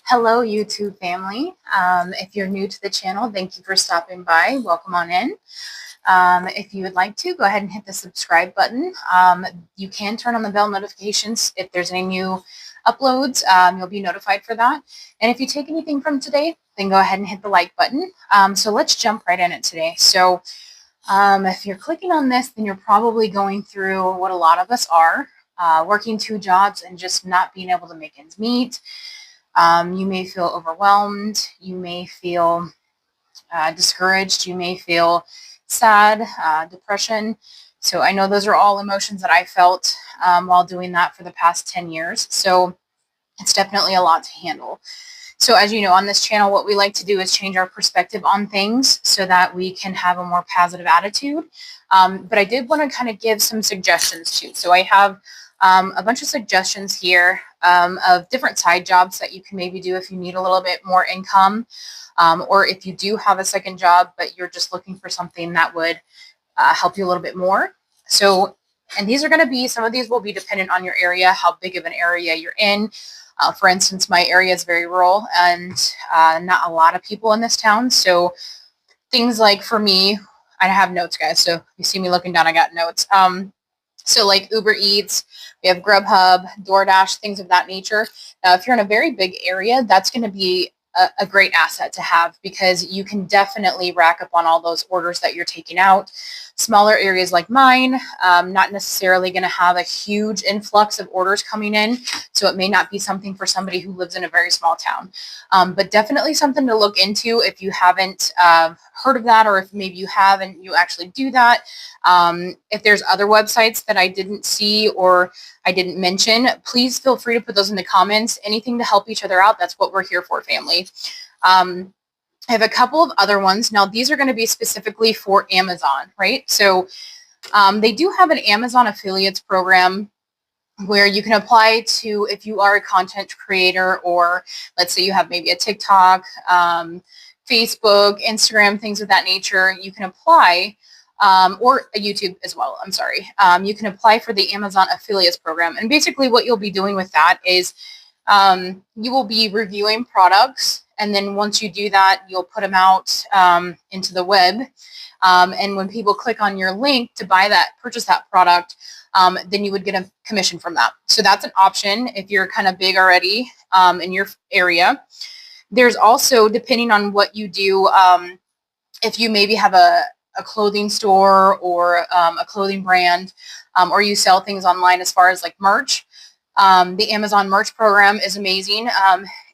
Hello, YouTube family. If you're new to the channel, thank you for stopping by. Welcome on in. If you would like to, go ahead and hit the subscribe button. You can turn on the bell notifications if there's any new uploads. You'll be notified for that. And if you take anything from today, then go ahead and hit the like button. So let's jump right in it today. So if you're clicking on this, then you're probably going through what a lot of us are, working two jobs and just not being able to make ends meet. You may feel overwhelmed. You may feel discouraged. You may feel sad, depression. So I know those are all emotions that I felt while doing that for the past 10 years. So it's definitely a lot to handle. So as you know, on this channel, what we like to do is change our perspective on things so that we can have a more positive attitude. But I did want to kind of give some suggestions too. So I have a bunch of suggestions here of different side jobs that you can maybe do if you need a little bit more income, or if you do have a second job, but you're just looking for something that would help you a little bit more. So, and these are going to be, some of these will be dependent on your area, how big of an area you're in. For instance, my area is very rural and not a lot of people in this town. So things like, for me, I have notes, guys. So if you see me looking down, I got notes. So like Uber Eats, we have Grubhub, DoorDash, things of that nature. Now, if you're in a very big area, that's going to be a great asset to have because you can definitely rack up on all those orders that you're taking out. Smaller areas like mine, not necessarily going to have a huge influx of orders coming in. So it may not be something for somebody who lives in a very small town. But definitely something to look into if you haven't heard of that, or if maybe you have and you actually do that. If there's other websites that I didn't see or I didn't mention, please feel free to put those in the comments. Anything to help each other out, that's what we're here for, family. I have a couple of other ones. Now, these are going to be specifically for Amazon, right? So they do have an Amazon affiliates program where you can apply to, if you are a content creator, or let's say you have maybe a TikTok, Facebook, Instagram, things of that nature, you can apply, or a YouTube as well, I'm sorry. You can apply for the Amazon affiliates program. And basically what you'll be doing with that is you will be reviewing products. And then once you do that, you'll put them out into the web. And when people click on your link to buy that, purchase that product, then you would get a commission from that. So that's an option if you're kind of big already in your area. There's also, depending on what you do, if you maybe have a clothing store or a clothing brand, or you sell things online as far as like merch, the Amazon merch program is amazing.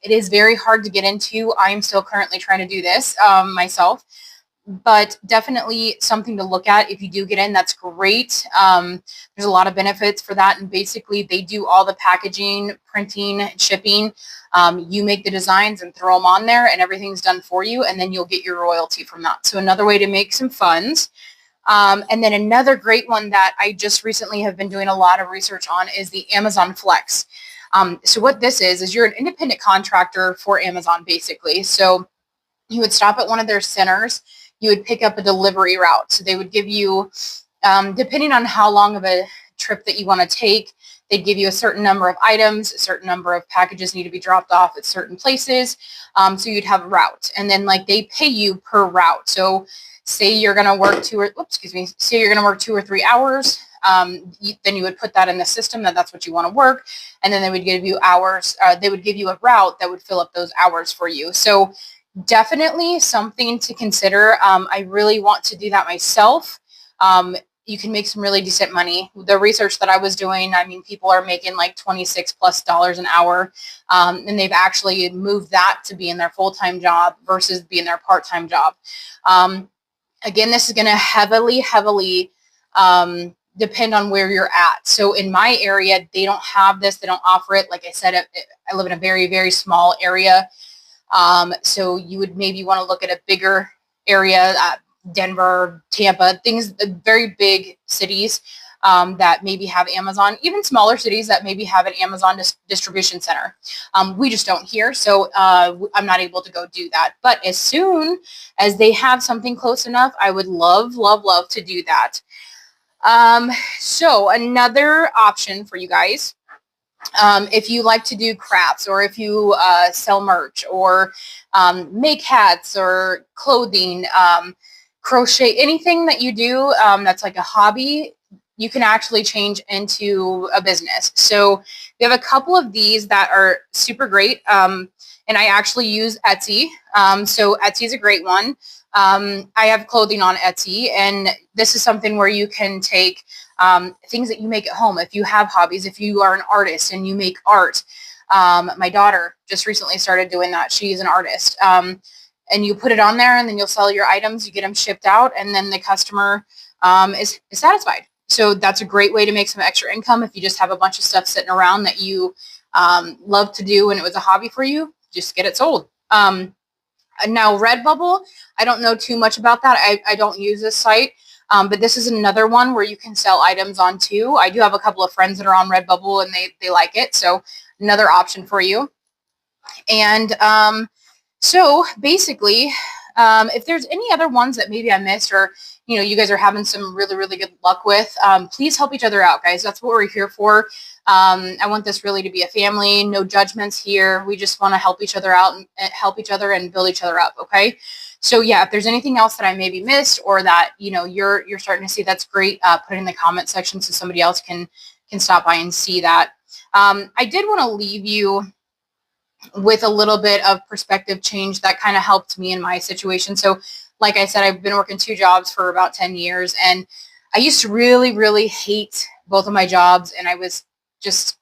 It is very hard to get into. I'm still currently trying to do this myself, but definitely something to look at. If you do get in, that's great. There's a lot of benefits for that. And basically they do all the packaging, printing, shipping. You make the designs and throw them on there and everything's done for you. And then you'll get your royalty from that. So another way to make some funds. And then another great one that I just recently have been doing a lot of research on is the Amazon Flex. So what this is you're an independent contractor for Amazon, basically. So you would stop at one of their centers, you would pick up a delivery route. So they would give you, depending on how long of a trip that you want to take, they'd give you a certain number of items, a certain number of packages need to be dropped off at certain places. So you'd have a route, and then like they pay you per route. So say you're going to work say you're going to work 2 or 3 hours. Then you would put that in the system that's what you want to work. And then they would give you hours. They would give you a route that would fill up those hours for you. So definitely something to consider. I really want to do that myself. You can make some really decent money. The research that I was doing, I mean, people are making like $26+ an hour. And they've actually moved that to being their full-time job versus being their part-time job. Again, this is going to heavily depend on where you're at. So in my area, they don't have this. They don't offer it. Like I said, I live in a very, very small area. So you would maybe want to look at a bigger area, Denver, Tampa, things, very big cities that maybe have Amazon, even smaller cities that maybe have an Amazon distribution center. We just don't here, so I'm not able to go do that. But as soon as they have something close enough, I would love, love, love to do that. So another option for you guys If you like to do crafts, or if you sell merch, or make hats or clothing, crochet, anything that you do that's like a hobby, you can actually change into a business. So we have a couple of these that are super great. And I actually use Etsy. So Etsy is a great one. I have clothing on Etsy, and this is something where you can take things that you make at home. If you have hobbies, if you are an artist and you make art, my daughter just recently started doing that. She's an artist. And you put it on there, and then you'll sell your items, you get them shipped out, and then the customer is satisfied. So that's a great way to make some extra income. If you just have a bunch of stuff sitting around that you love to do and it was a hobby for you, just get it sold. Now, Redbubble, I don't know too much about that. I don't use this site. But this is another one where you can sell items on too. I do have a couple of friends that are on Redbubble, and they like it. So another option for you. And so basically, if there's any other ones that maybe I missed, or you guys are having some really, really good luck with, please help each other out, guys. That's what we're here for. I want this really to be a family. No judgments here. We just want to help each other out and help each other and build each other up. Okay. So yeah, if there's anything else that I maybe missed, or that you're starting to see, that's great. Put it in the comment section so somebody else can stop by and see that. I did want to leave you with a little bit of perspective change that kind of helped me in my situation. So like I said, I've been working 2 jobs for about 10 years, and I used to really, really hate both of my jobs, and I was just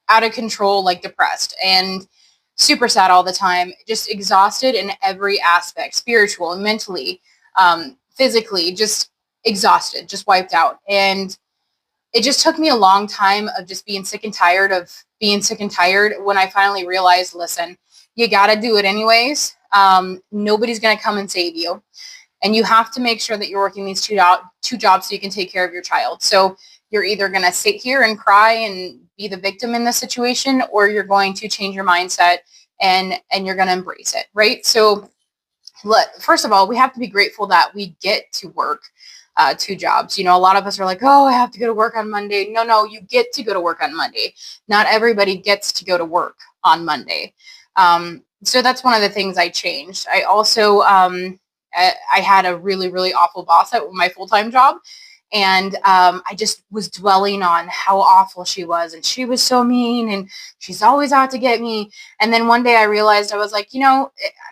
out of control, like depressed and super sad all the time, just exhausted in every aspect, spiritual, mentally, physically, just exhausted, just wiped out. And it just took me a long time of just being sick and tired of being sick and tired, when I finally realized, listen, you got to do it anyways. Nobody's going to come and save you. And you have to make sure that you're working these two jobs so you can take care of your child. So you're either going to sit here and cry and be the victim in this situation, or you're going to change your mindset and you're going to embrace it, right? So first of all, we have to be grateful that we get to work 2 jobs. A lot of us are like, oh, I have to go to work on Monday. No, you get to go to work on Monday. Not everybody gets to go to work on Monday. So that's one of the things I changed. I also, I had a really, really awful boss at my full-time job. And I just was dwelling on how awful she was. And she was so mean, and she's always out to get me. And then one day I realized, I was like,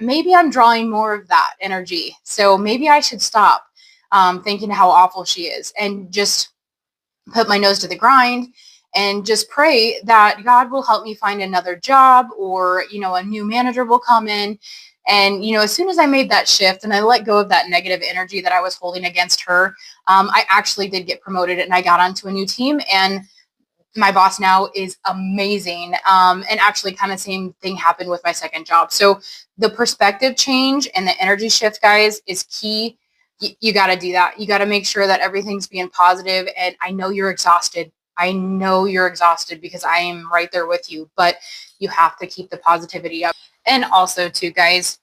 maybe I'm drawing more of that energy. So maybe I should stop thinking how awful she is, and just put my nose to the grind and just pray that God will help me find another job, or, a new manager will come in. And, as soon as I made that shift and I let go of that negative energy that I was holding against her, I actually did get promoted, and I got onto a new team, and my boss now is amazing. And actually kind of same thing happened with my second job. So the perspective change and the energy shift, guys, is key. You got to do that. You got to make sure that everything's being positive. And I know you're exhausted. I know you're exhausted, because I am right there with you, but you have to keep the positivity up. And also too, guys,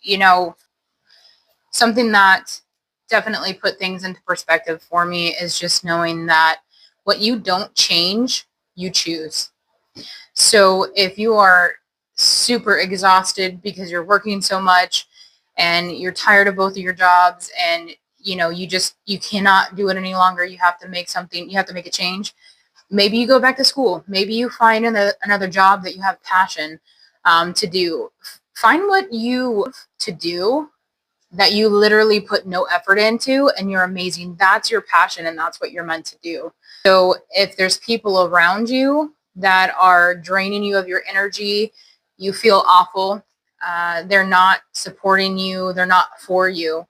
something that definitely put things into perspective for me is just knowing that what you don't change, you choose. So if you are super exhausted because you're working so much and you're tired of both of your jobs, and you cannot do it any longer, you have to make a change. Maybe you go back to school. Maybe you find another job that you have passion to do. Find what you to do that you literally put no effort into, and you're amazing. That's your passion, and that's what you're meant to do. So if there's people around you that are draining you of your energy, you feel awful, they're not supporting you, they're not for you,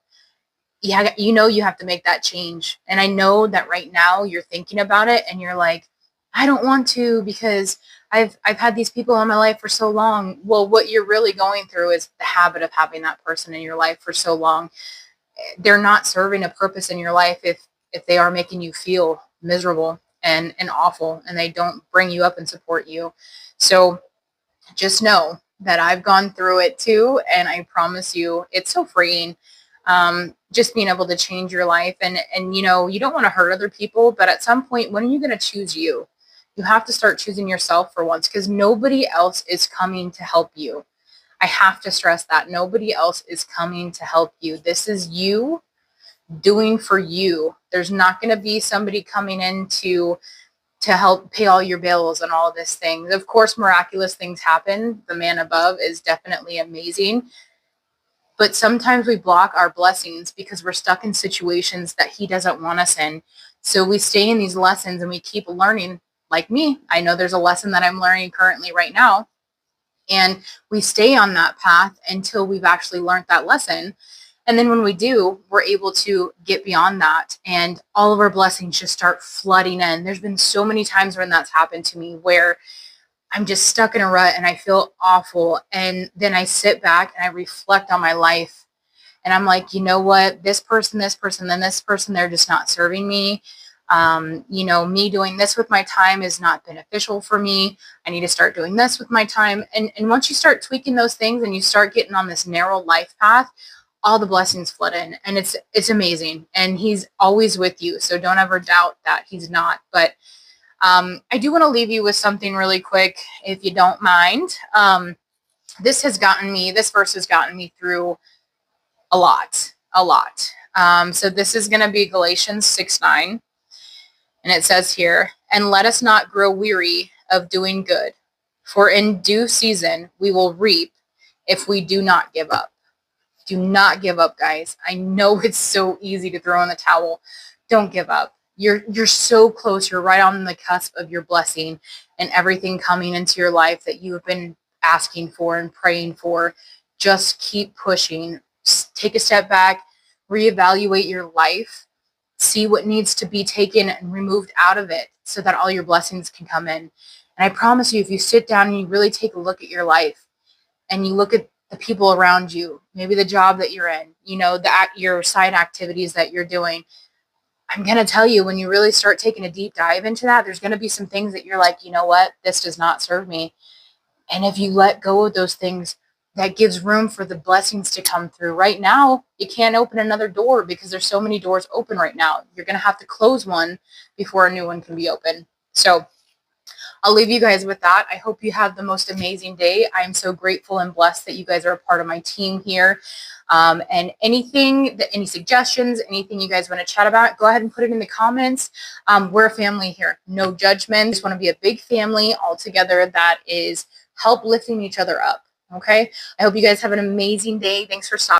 yeah, you have to make that change. And I know that right now you're thinking about it, and you're like, I don't want to, because I've had these people in my life for so long. Well, what you're really going through is the habit of having that person in your life for so long. They're not serving a purpose in your life if they are making you feel miserable and awful, and they don't bring you up and support you. So just know that I've gone through it too, and I promise you, it's so freeing. Just being able to change your life, and you don't want to hurt other people, but at some point, when are you going to choose you? You have to start choosing yourself for once, because nobody else is coming to help you. I have to stress that nobody else is coming to help you. This is you doing for you. There's not going to be somebody coming in to help pay all your bills and all of this things. Of course, miraculous things happen. The man above is definitely amazing. But sometimes we block our blessings because we're stuck in situations that he doesn't want us in. So we stay in these lessons and we keep learning. Like me, I know there's a lesson that I'm learning currently right now. And we stay on that path until we've actually learned that lesson. And then when we do, we're able to get beyond that, and all of our blessings just start flooding in. There's been so many times when that's happened to me, where I'm just stuck in a rut and I feel awful. And then I sit back and I reflect on my life. And I'm like, you know what? This person, then this person, they're just not serving me. Me doing this with my time is not beneficial for me. I need to start doing this with my time. And once you start tweaking those things and you start getting on this narrow life path, all the blessings flood in, and it's amazing. And he's always with you. So don't ever doubt that he's not. But I do want to leave you with something really quick, if you don't mind. This verse has gotten me through a lot. So this is going to be Galatians 6:9. And it says here, and let us not grow weary of doing good, for in due season we will reap if we do not give up. Do not give up, guys. I know it's so easy to throw in the towel. Don't give up. You're so close. You're right on the cusp of your blessing and everything coming into your life that you have been asking for and praying for. Just keep pushing. Take a step back, reevaluate your life, see what needs to be taken and removed out of it so that all your blessings can come in. And I promise you, if you sit down and you really take a look at your life and you look at the people around you, maybe the job that you're in, your side activities that you're doing, I'm going to tell you, when you really start taking a deep dive into that, there's going to be some things that you're like, you know what, this does not serve me. And if you let go of those things, that gives room for the blessings to come through. Right now, you can't open another door because there's so many doors open right now. You're going to have to close one before a new one can be open. So I'll leave you guys with that. I hope you have the most amazing day. I am so grateful and blessed that you guys are a part of my team here. And any suggestions, anything you guys want to chat about, go ahead and put it in the comments. We're a family here. No judgment. Just want to be a big family all together that is help lifting each other up. Okay. I hope you guys have an amazing day. Thanks for stopping.